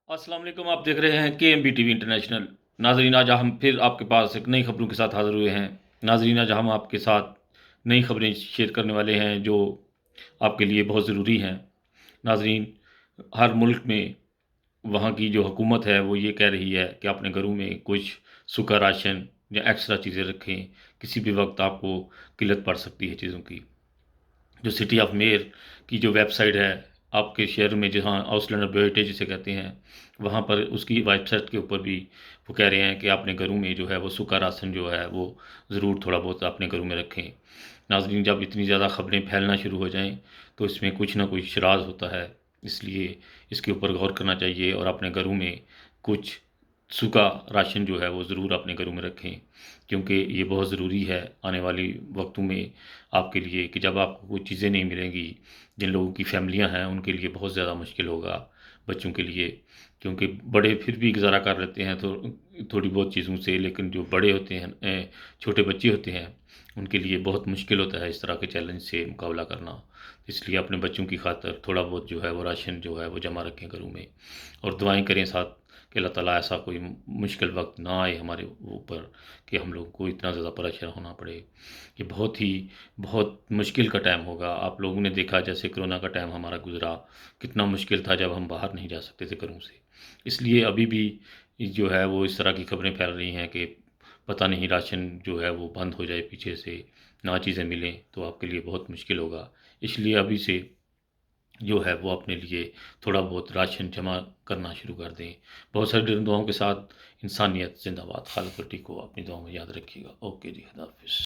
अस्सलाम वालेकुम। आप देख रहे हैं KMB टीवी इंटरनेशनल। नाजरीन, आज हम फिर आपके पास एक नई खबरों के साथ हाज़िर हुए हैं। नाजरीन, आज हम आपके साथ नई खबरें शेयर करने वाले हैं जो आपके लिए बहुत ज़रूरी हैं। नाजरीन, हर मुल्क में वहाँ की जो हुकूमत है वो ये कह रही है कि अपने घरों में कुछ सूखा राशन या एक्स्ट्रा चीज़ें रखें, किसी भी वक्त आपको किल्लत पड़ सकती है चीज़ों की। जो सिटी ऑफ मेयर की जो वेबसाइट है, आपके शहर में जहाँ आउसलैंड बेटे जिसे कहते हैं, वहाँ पर उसकी वेबसाइट के ऊपर भी वो कह रहे हैं कि अपने घरों में जो है वो सूखा राशन जो है वो ज़रूर थोड़ा बहुत अपने घरों में रखें। नाज़रीन, जब इतनी ज़्यादा ख़बरें फैलना शुरू हो जाएँ तो इसमें कुछ ना कुछ राज़ होता है, इसलिए इसके ऊपर गौर करना चाहिए और अपने घरों में कुछ सूखा राशन जो है वो ज़रूर अपने घरों में रखें, क्योंकि ये बहुत ज़रूरी है आने वाली वक्तों में आपके लिए कि जब आपको कुछ चीज़ें नहीं मिलेंगी, जिन लोगों की फैमिलियां हैं उनके लिए बहुत ज़्यादा मुश्किल होगा, बच्चों के लिए। क्योंकि बड़े फिर भी गुज़ारा कर लेते हैं तो थोड़ी बहुत चीज़ों से, लेकिन जो बड़े होते हैं छोटे बच्चे होते हैं, उनके लिए बहुत मुश्किल होता है इस तरह के चैलेंज से मुकाबला करना। इसलिए अपने बच्चों की खातिर थोड़ा बहुत जो है वो राशन जो है वो जमा रखें घरों में, और दुआएं करें साथ कि अल्लाह ताला ऐसा कोई मुश्किल वक्त ना आए हमारे ऊपर कि हम लोगों को इतना ज़्यादा परेशान होना पड़े। ये बहुत मुश्किल का टाइम होगा। आप लोगों ने देखा जैसे कोरोना का टाइम हमारा गुज़रा, कितना मुश्किल था जब हम बाहर नहीं जा सकते थे घरों से। इसलिए अभी भी जो है वो इस तरह की खबरें फैल रही हैं कि पता नहीं राशन जो है वो बंद हो जाए पीछे से, ना चीज़ें मिलें तो आपके लिए बहुत मुश्किल होगा। इसलिए अभी से जो है वो अपने लिए थोड़ा बहुत राशन जमा करना शुरू कर दें। बहुत सारी दुआओं के साथ इंसानियत ज़िंदाबाद। खालिद भट्टी को अपनी दुआओं में याद रखिएगा। ओके जी, खुदा हाफ़िज़।